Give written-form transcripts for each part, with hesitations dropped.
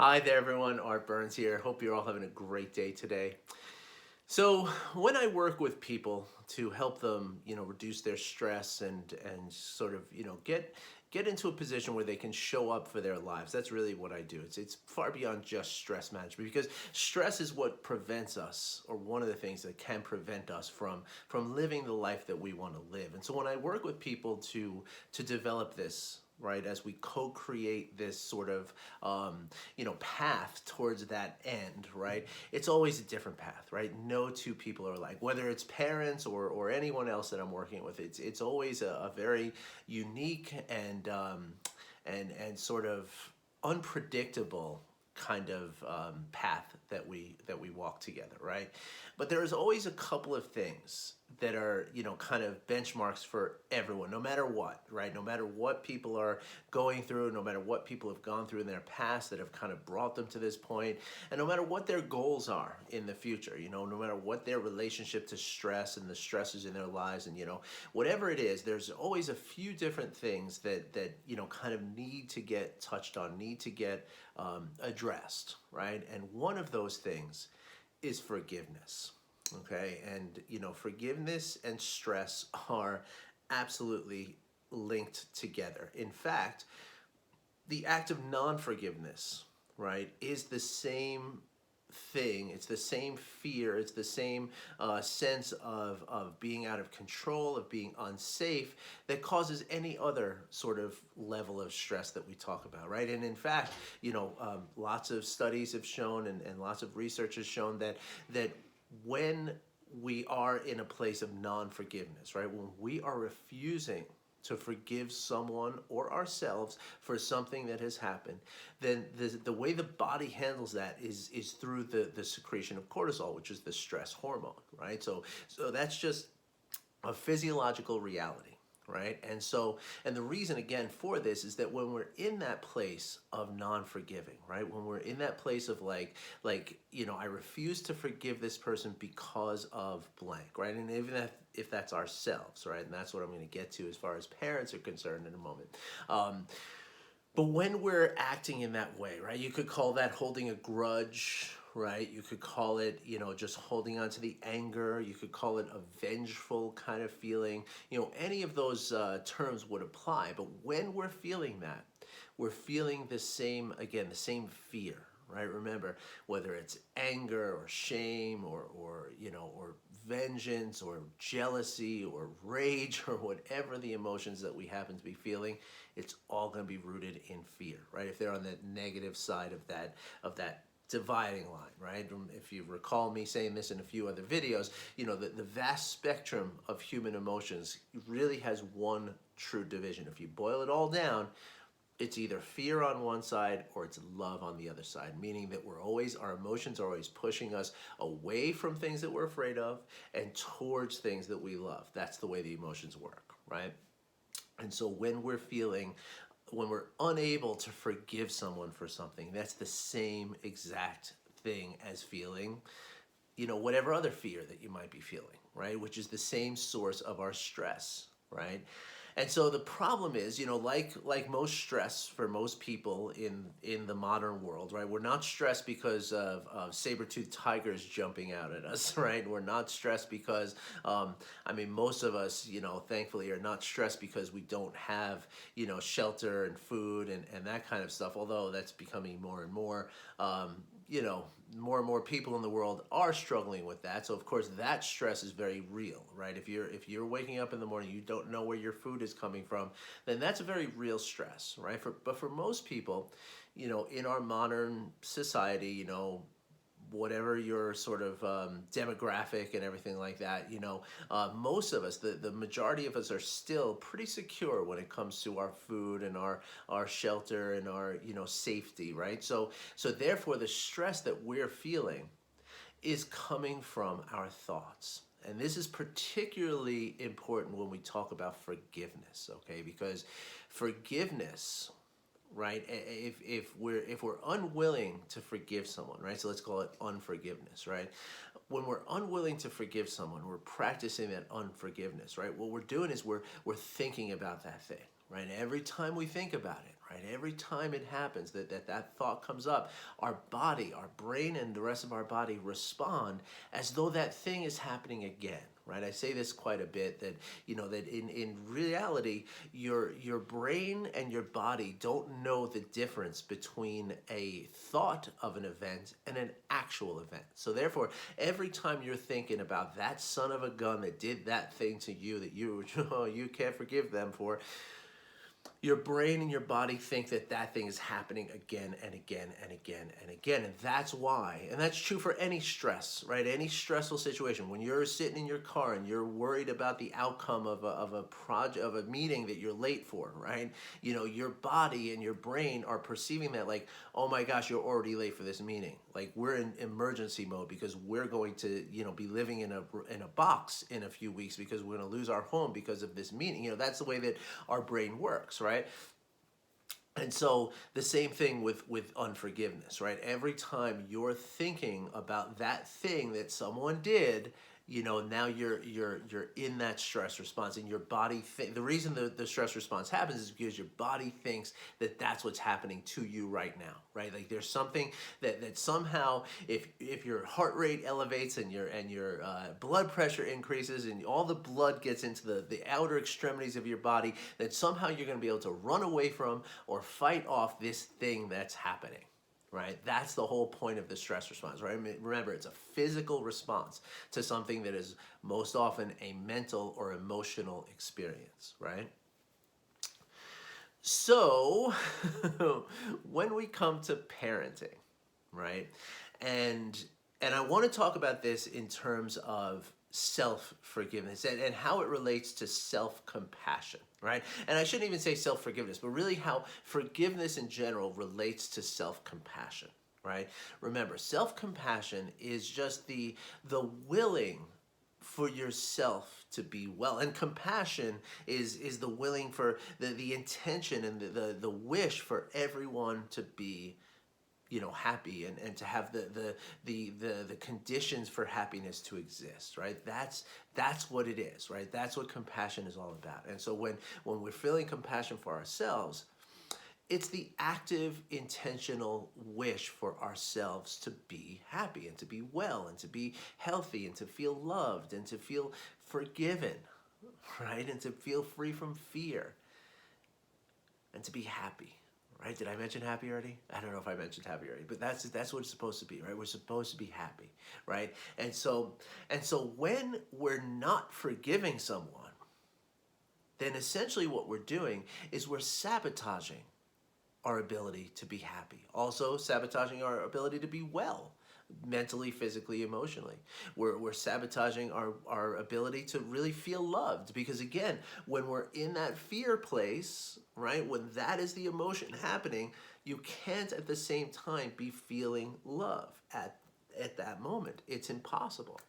Hi there, everyone. Art Burns here. Hope you're all having a great day today. So, when I work with people to help them, reduce their stress and sort of, get into a position where they can show up for their lives. That's really what I do. It's far beyond just stress management because stress is what prevents us, or one of the things that can prevent us from living the life that we want to live. And so when I work with people to develop this, right, as we co-create this sort of path towards that end, right, it's always a different path, right? No two people are alike, whether it's parents or anyone else that I'm working with. It's always a very unique and sort of unpredictable kind of path that we walk together, right? But there's always a couple of things that are kind of benchmarks for everyone, no matter what, right? No matter what people are going through, no matter what people have gone through in their past that have kind of brought them to this point, and no matter what their goals are in the future, no matter what their relationship to stress and the stresses in their lives, and whatever it is, there's always a few different things that kind of need to get touched on, need to get addressed, right? And one of those things is forgiveness. Okay, and forgiveness and stress are absolutely linked together. In fact, the act of non-forgiveness, right, is the same thing. It's the same fear. It's the same sense of being out of control, of being unsafe, that causes any other sort of level of stress that we talk about, right? And in fact, lots of studies have shown, and lots of research has shown that when we are in a place of non-forgiveness, right, when we are refusing to forgive someone or ourselves for something that has happened, then the way the body handles that is through the secretion of cortisol, which is the stress hormone, right? So that's just a physiological reality, right? And the reason again for this is that when we're in that place of non-forgiving, right, when we're in that place of I refuse to forgive this person because of blank, right, and even if that's ourselves, right, and that's what I'm going to get to as far as parents are concerned in a moment. But when we're acting in that way, right, you could call that holding a grudge, right? You could call it, just holding on to the anger. You could call it a vengeful kind of feeling. Any of those terms would apply. But when we're feeling that, we're feeling the same, again, the same fear, right? Remember, whether it's anger or shame or vengeance or jealousy or rage or whatever the emotions that we happen to be feeling, it's all going to be rooted in fear, right? If they're on the negative side of that dividing line, right? If you recall me saying this in a few other videos, the vast spectrum of human emotions really has one true division. If you boil it all down, it's either fear on one side or it's love on the other side, meaning that our emotions are always pushing us away from things that we're afraid of and towards things that we love. That's the way the emotions work, right? And so when we're unable to forgive someone for something, that's the same exact thing as feeling, whatever other fear that you might be feeling, right? Which is the same source of our stress, right? And so the problem is, like most stress for most people in the modern world, right? We're not stressed because of saber-toothed tigers jumping out at us, right? We're not stressed because, most of us, thankfully are not stressed because we don't have, shelter and food and that kind of stuff, although that's becoming more and more. More and more people in the world are struggling with that. So of course that stress is very real, right? If you're waking up in the morning, you don't know where your food is coming from, then that's a very real stress, right? But for most people, in our modern society, whatever your sort of demographic and everything like that, most of us, the majority of us are still pretty secure when it comes to our food and our shelter and our, safety, right? So therefore the stress that we're feeling is coming from our thoughts. And this is particularly important when we talk about forgiveness, okay? Because forgiveness, right, if we're unwilling to forgive someone, right, so let's call it unforgiveness, right, when we're unwilling to forgive someone, we're practicing that unforgiveness, right, what we're doing is we're thinking about that thing, right, every time we think about it, right? Every time it happens, that thought comes up, our body, our brain, and the rest of our body respond as though that thing is happening again, right? I say this quite a bit, that that in reality, your brain and your body don't know the difference between a thought of an event and an actual event. So therefore, every time you're thinking about that son of a gun that did that thing to you that you you can't forgive them for, your brain and your body think that thing is happening again and again and again and again. And that's why, and that's true for any stress, right? Any stressful situation. When you're sitting in your car and you're worried about the outcome of a project, of a meeting that you're late for, right? Your body and your brain are perceiving that like, oh my gosh, you're already late for this meeting. Like, we're in emergency mode because we're going to, be living in a box in a few weeks because we're going to lose our home because of this meeting. That's the way that our brain works, right? And so the same thing with unforgiveness, right? Every time you're thinking about that thing that someone did, now you're in that stress response, and your body the reason the stress response happens is because your body thinks that that's what's happening to you right now, right? Like, there's something that somehow, if your heart rate elevates and your blood pressure increases and all the blood gets into the outer extremities of your body, that somehow you're going to be able to run away from or fight off this thing that's happening. Right? That's the whole point of the stress response, right? Remember, it's a physical response to something that is most often a mental or emotional experience, right? So, when we come to parenting, right? And I want to talk about this in terms of self-forgiveness and how it relates to self-compassion, right? And I shouldn't even say self-forgiveness, but really how forgiveness in general relates to self-compassion, right? Remember, self-compassion is just the willing for yourself to be well, and compassion is the willing for the intention and the wish for everyone to be happy and to have the conditions for happiness to exist, right? That's what it is, right? That's what compassion is all about. And so when we're feeling compassion for ourselves, it's the active, intentional wish for ourselves to be happy and to be well and to be healthy and to feel loved and to feel forgiven, right? And to feel free from fear and to be happy. Right? Did I mention happy already? I don't know if I mentioned happy already, but that's what it's supposed to be, right? We're supposed to be happy, right? And so when we're not forgiving someone, then essentially what we're doing is we're sabotaging our ability to be happy. Also sabotaging our ability to be well, mentally, physically, emotionally. We're sabotaging our ability to really feel loved, because again, when we're in that fear place, right, when that is the emotion happening, you can't at the same time be feeling love at that moment. It's impossible.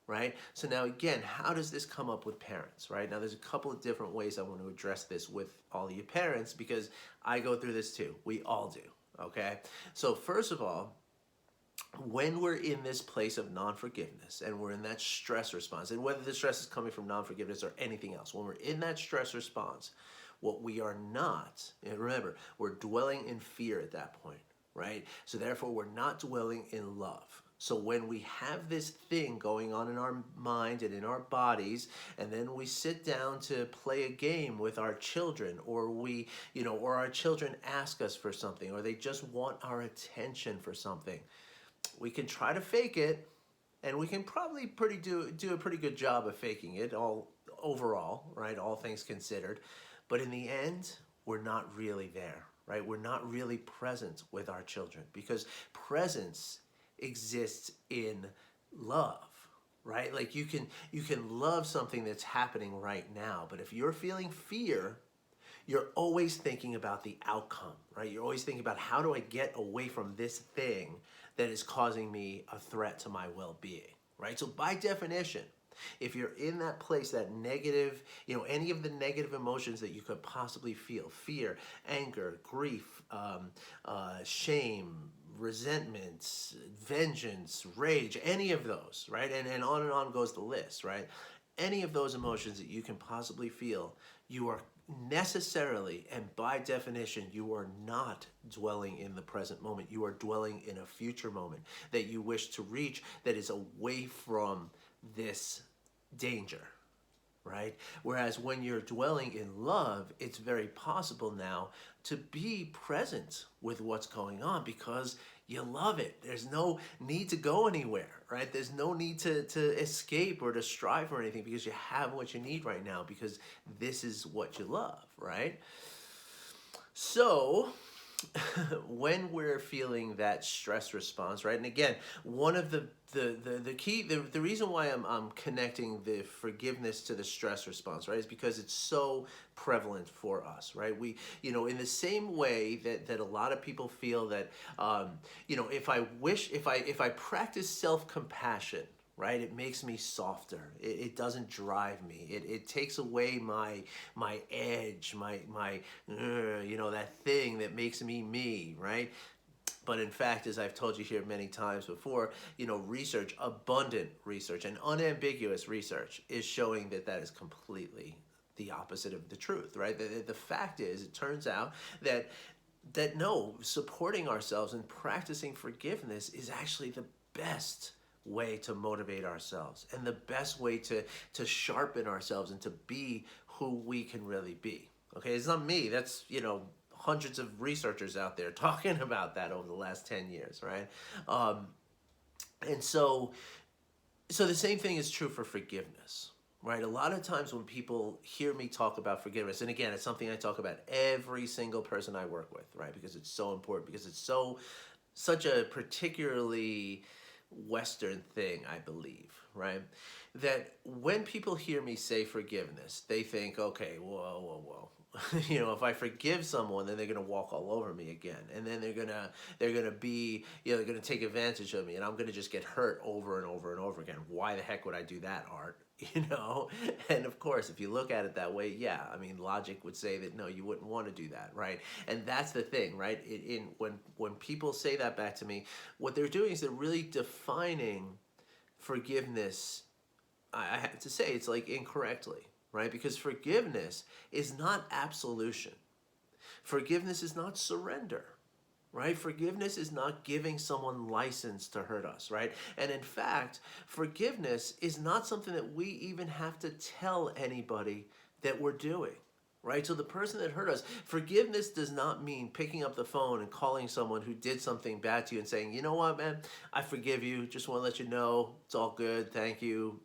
Right? So now again, how does this come up with parents, right? Now there's a couple of different ways I want to address this with all of you parents, because I go through this too. We all do, okay? So first of all, when we're in this place of non-forgiveness and we're in that stress response, and whether the stress is coming from non-forgiveness or anything else, when we're in that stress response, what we are not, and remember, we're dwelling in fear at that point, right? So therefore, we're not dwelling in love. So when we have this thing going on in our mind and in our bodies, and then we sit down to play a game with our children, or or our children ask us for something, or they just want our attention for something, we can try to fake it, and we can probably do a pretty good job of faking it all overall, right? All things considered. But in the end, we're not really there, right? We're not really present with our children, because presence exists in love, right? Like you can love something that's happening right now, but if you're feeling fear, you're always thinking about the outcome, right? You're always thinking about, how do I get away from this thing that is causing me a threat to my well-being, right? So by definition, if you're in that place, that negative, any of the negative emotions that you could possibly feel, fear, anger, grief, shame, resentment, vengeance, rage, any of those, right? And on goes the list, right? Any of those emotions that you can possibly feel, you are necessarily and by definition, you are not dwelling in the present moment. You are dwelling in a future moment that you wish to reach that is away from this danger, right? Whereas when you're dwelling in love, it's very possible now to be present with what's going on because you love it. There's no need to go anywhere, right? There's no need to escape or to strive for anything because you have what you need right now because this is what you love, right? So when we're feeling that stress response, right? And again, one of the key, the reason why I'm connecting the forgiveness to the stress response, right, is because it's so prevalent for us, right? We, in the same way that a lot of people feel that, if I practice self-compassion, right, it makes me softer. It doesn't drive me. It takes away my edge, that thing that makes me, right? But in fact, as I've told you here many times before, research, abundant research and unambiguous research is showing that is completely the opposite of the truth, right? The fact is, it turns out that no, supporting ourselves and practicing forgiveness is actually the best way to motivate ourselves and the best way to sharpen ourselves and to be who we can really be. Okay, it's not me. That's, hundreds of researchers out there talking about that over the last 10 years, right? And so the same thing is true for forgiveness, right? A lot of times when people hear me talk about forgiveness, and again, it's something I talk about every single person I work with, right? Because it's so important, because it's such a particularly Western thing, I believe, right? That when people hear me say forgiveness, they think, okay, whoa. If I forgive someone, then they're gonna walk all over me again, and then they're gonna be, they're gonna take advantage of me, and I'm gonna just get hurt over and over and over again. Why the heck would I do that, Art? And of course, if you look at it that way, yeah, I mean, logic would say that no, you wouldn't want to do that, right? And that's the thing, right? When people say that back to me, what they're doing is they're really defining forgiveness. I have to say, it's like incorrectly, right? Because forgiveness is not absolution. Forgiveness is not surrender, right? Forgiveness is not giving someone license to hurt us, right? And in fact, forgiveness is not something that we even have to tell anybody that we're doing, right? So the person that hurt us, forgiveness does not mean picking up the phone and calling someone who did something bad to you and saying, you know what, man, I forgive you. Just want to let you know it's all good. Thank you.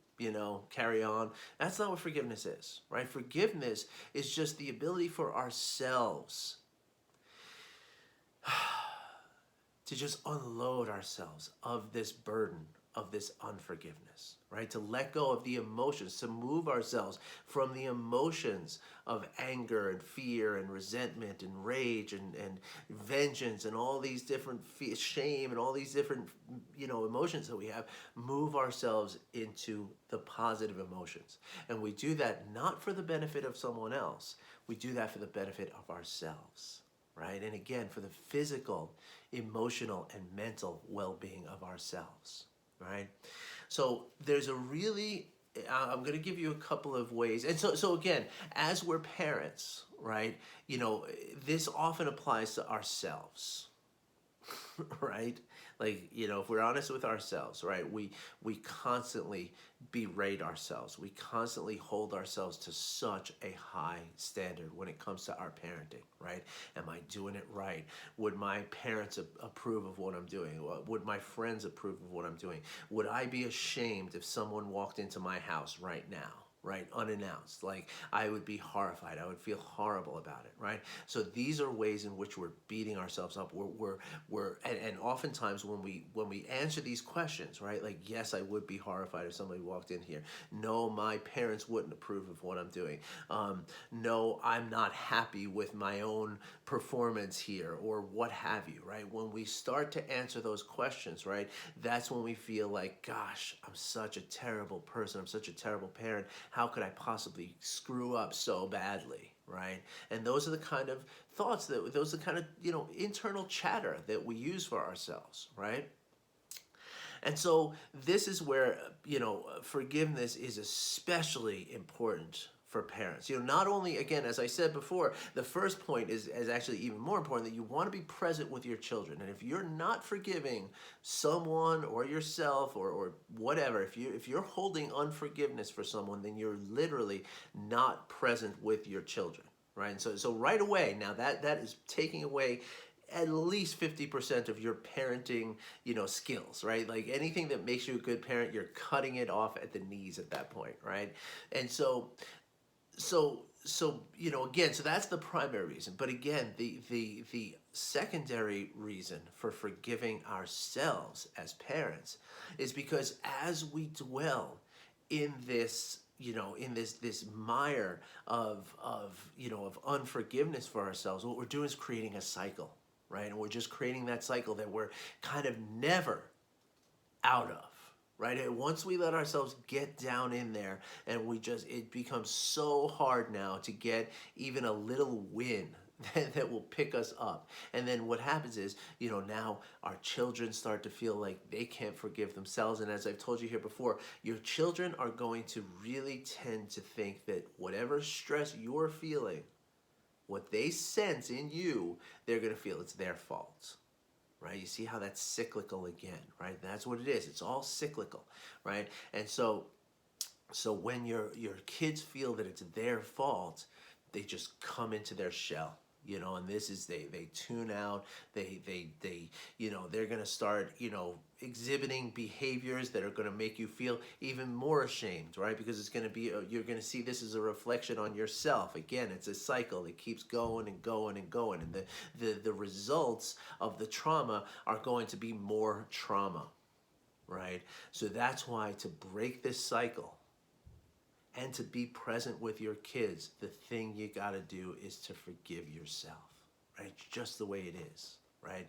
Carry on. That's not what forgiveness is, right? Forgiveness is just the ability for ourselves to just unload ourselves of this burden, of this unforgiveness, right? To let go of the emotions, to move ourselves from the emotions of anger and fear and resentment and rage and vengeance and all these different shame and all these different, emotions that we have, move ourselves into the positive emotions. And we do that not for the benefit of someone else. We do that for the benefit of ourselves, right? And again, for the physical, emotional, and mental well-being of ourselves, right? So there's I'm going to give you a couple of ways. And so again, as we're parents, right, this often applies to ourselves, right? Like, if we're honest with ourselves, right, we constantly berate ourselves. We constantly hold ourselves to such a high standard when it comes to our parenting, right? Am I doing it right? Would my parents approve of what I'm doing? Would my friends approve of what I'm doing? Would I be ashamed if someone walked into my house right now? Right, unannounced. Like, I would be horrified. I would feel horrible about it, right? So these are ways in which we're beating ourselves up. And oftentimes when we answer these questions, right? Like, yes, I would be horrified if somebody walked in here. No, my parents wouldn't approve of what I'm doing. No, I'm not happy with my own performance here, or what have you, right? When we start to answer those questions, right, that's when we feel like, gosh, I'm such a terrible person. I'm such a terrible parent. How could I possibly screw up so badly, right? And those are the kind of thoughts those are the kind of, internal chatter that we use for ourselves, right? And so this is where, forgiveness is especially important for parents. Not only, again, as I said before, the first point is actually even more important, that you want to be present with your children. And if you're not forgiving someone or yourself or whatever, if you're holding unforgiveness for someone, then you're literally not present with your children, right? And so right away, now that is taking away at least 50% of your parenting, skills, right? Like anything that makes you a good parent, you're cutting it off at the knees at that point, right? And again, so that's the primary reason. But again, the secondary reason for forgiving ourselves as parents is because as we dwell in this, this mire of unforgiveness for ourselves, what we're doing is creating a cycle, right? And we're just creating that cycle that we're kind of never out of, right? And once we let ourselves get down in there, and it becomes so hard now to get even a little win that will pick us up. And then what happens is, now our children start to feel like they can't forgive themselves. And as I've told you here before, your children are going to really tend to think that whatever stress you're feeling, what they sense in you, they're going to feel it's their fault. Right? You see how that's cyclical again, right? That's what it is. It's all cyclical, right? And so when your kids feel that it's their fault, they just come into their shell, and this is they tune out. They're going to start, exhibiting behaviors that are going to make you feel even more ashamed, right? Because it's going to be, you're going to see this as a reflection on yourself. Again, it's a cycle that keeps going and going and going. And the results of the trauma are going to be more trauma, right? So that's why, to break this cycle and to be present with your kids, the thing you got to do is to forgive yourself, right? Just the way it is, right?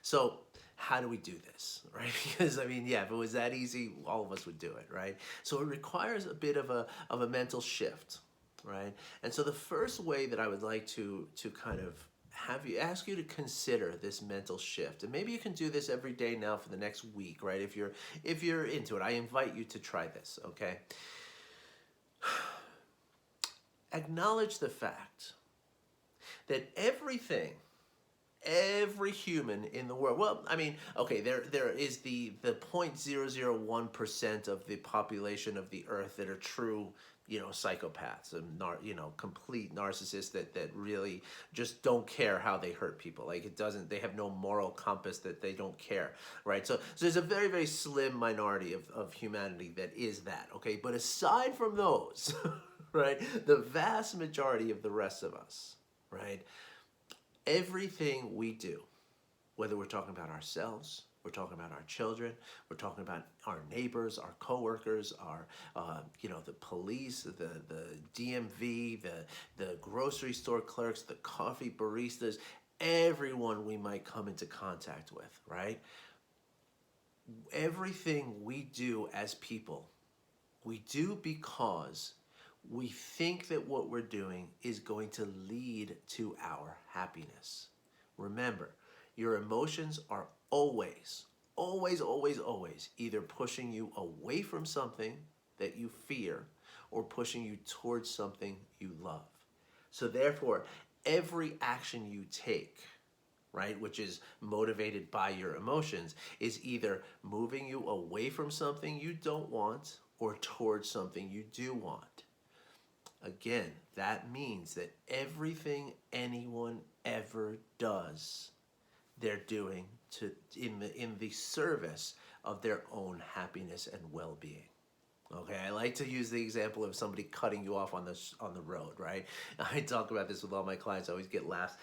So how do we do this, right? Because if it was that easy, all of us would do it, right? So it requires a bit of a mental shift, right? And so the first way that I would like to kind of ask you to consider this mental shift, and maybe you can do this every day now for the next week, right? If you're into it, I invite you to try this, okay? Acknowledge the fact that every human in the world, there is the 0.001% of the population of the earth that are true, psychopaths and complete narcissists that really just don't care how they hurt people. Like they have no moral compass, that they don't care, right? So there's a very, very slim minority of humanity that is that, okay? But aside from those, right, the vast majority of the rest of us, right, everything we do, whether we're talking about ourselves, we're talking about our children, we're talking about our neighbors, our coworkers, our, the police, the DMV, the grocery store clerks, the coffee baristas, everyone we might come into contact with, right? Everything we do as people, we do because we think that what we're doing is going to lead to our happiness. Remember, your emotions are always either pushing you away from something that you fear or pushing you towards something you love. So therefore, every action you take, right, which is motivated by your emotions, is either moving you away from something you don't want or towards something you do want. Again, that means that everything anyone ever does, they're doing in the service of their own happiness and well-being. Okay, I like to use the example of somebody cutting you off on the road, right? I talk about this with all my clients. I always get laughs.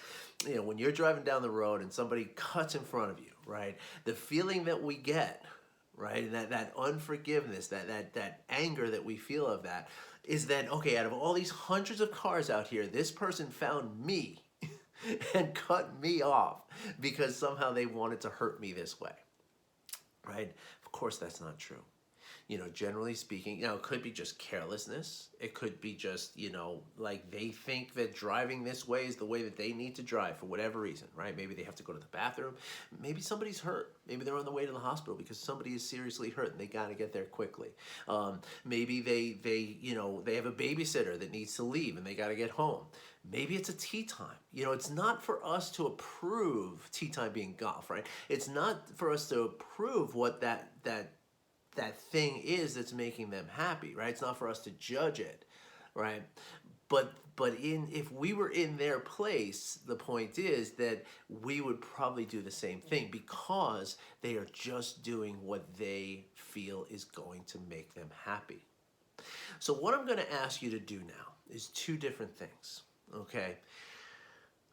When you're driving down the road and somebody cuts in front of you, right? The feeling that we get, right, and that unforgiveness, that anger that we feel of that, is that, okay, out of all these hundreds of cars out here, this person found me and cut me off because somehow they wanted to hurt me this way, right? Of course, that's not true. generally speaking, it could be just carelessness. It could be just, like they think that driving this way is the way that they need to drive for whatever reason, right? Maybe they have to go to the bathroom. Maybe somebody's hurt. Maybe they're on the way to the hospital because somebody is seriously hurt and they got to get there quickly. Maybe they have a babysitter that needs to leave and they got to get home. Maybe it's a tea time. It's not for us to approve tea time being golf, right? It's not for us to approve what that thing is that's making them happy, right? It's not for us to judge it, right? But if we were in their place, the point is that we would probably do the same thing because they are just doing what they feel is going to make them happy. So what I'm going to ask you to do now is two different things, okay?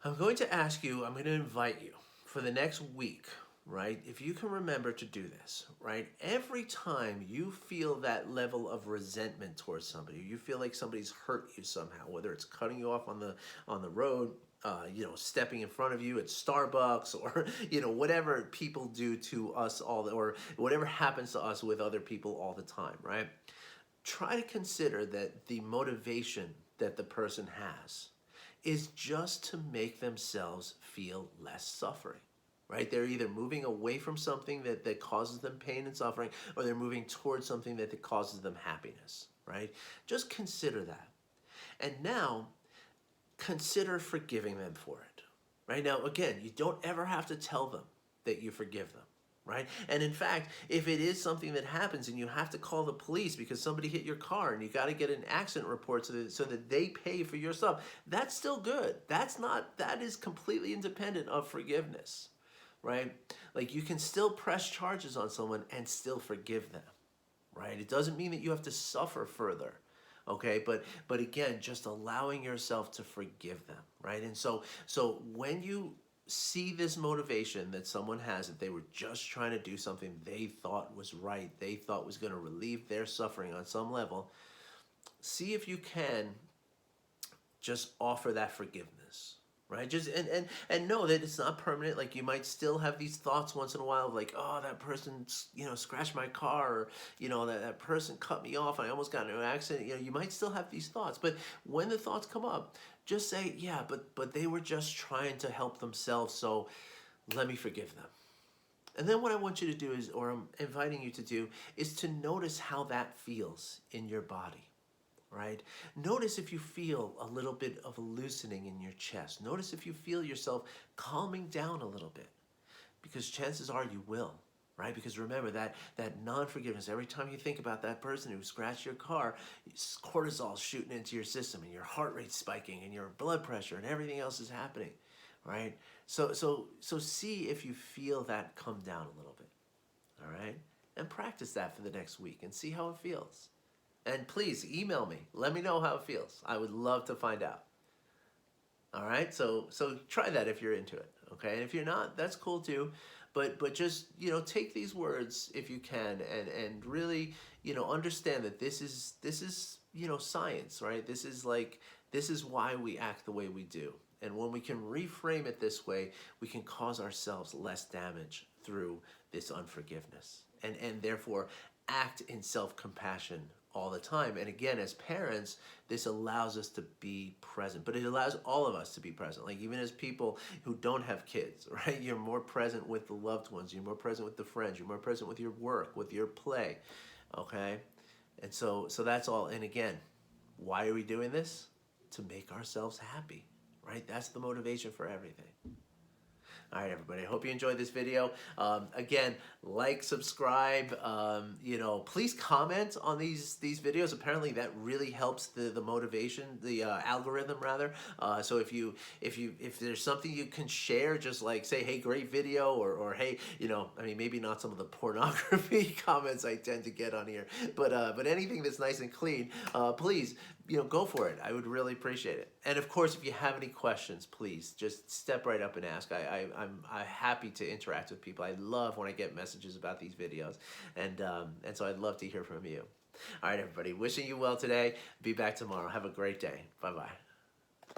I'm going to invite you for the next week, right? If you can remember to do this, right? Every time you feel that level of resentment towards somebody, you feel like somebody's hurt you somehow, whether it's cutting you off on the road, stepping in front of you at Starbucks, or whatever people do to us or whatever happens to us with other people all the time, right? Try to consider that the motivation that the person has is just to make themselves feel less suffering. Right? They're either moving away from something that causes them pain and suffering, or they're moving towards something that causes them happiness, right? Just consider that. And now, consider forgiving them for it, right? Now, again, you don't ever have to tell them that you forgive them, right? And in fact, if it is something that happens and you have to call the police because somebody hit your car and you got to get an accident report so that they pay for your stuff, that's still good. That is completely independent of forgiveness. Right? Like you can still press charges on someone and still forgive them, right? It doesn't mean that you have to suffer further, okay? But again, just allowing yourself to forgive them, right? And so when you see this motivation that someone has, that they were just trying to do something they thought was right, they thought was going to relieve their suffering on some level, see if you can just offer that forgiveness. Right? Just and know that it's not permanent. Like you might still have these thoughts once in a while of like, oh, that person scratched my car, or that person cut me off and I almost got into an accident. You might still have these thoughts, but when the thoughts come up, just say, yeah, but they were just trying to help themselves, so let me forgive them. And then what I want you to do is, or I'm inviting you to do, is to notice how that feels in your body. Right? Notice if you feel a little bit of a loosening in your chest. Notice if you feel yourself calming down a little bit, because chances are you will, right? Because remember that non-forgiveness, every time you think about that person who scratched your car, cortisol's shooting into your system and your heart rate's spiking and your blood pressure and everything else is happening, right? So see if you feel that come down a little bit, all right? And practice that for the next week and see how it feels. And please email me. Let me know how it feels. I would love to find out. All right? So try that if you're into it, okay? And if you're not, that's cool too. But just, take these words if you can and really, understand that this is science, right? This is why we act the way we do. And when we can reframe it this way, we can cause ourselves less damage through this unforgiveness. And therefore act in self-compassion all the time. And again, as parents, this allows us to be present, but it allows all of us to be present. Like even as people who don't have kids, right? You're more present with the loved ones. You're more present with the friends. You're more present with your work, with your play. Okay. And so that's all. And again, why are we doing this? To make ourselves happy, right? That's the motivation for everything. All right, everybody, I hope you enjoyed this video. Again, like, subscribe, please comment on these videos. Apparently that really helps the motivation, the algorithm rather. So if there's something you can share, just like say, hey, great video, or hey, maybe not some of the pornography comments I tend to get on here, but anything that's nice and clean, please, go for it. I would really appreciate it. And of course, if you have any questions, please just step right up and ask. I'm happy to interact with people. I love when I get messages about these videos, and so I'd love to hear from you. All right, everybody, wishing you well today. Be back tomorrow. Have a great day. Bye-bye.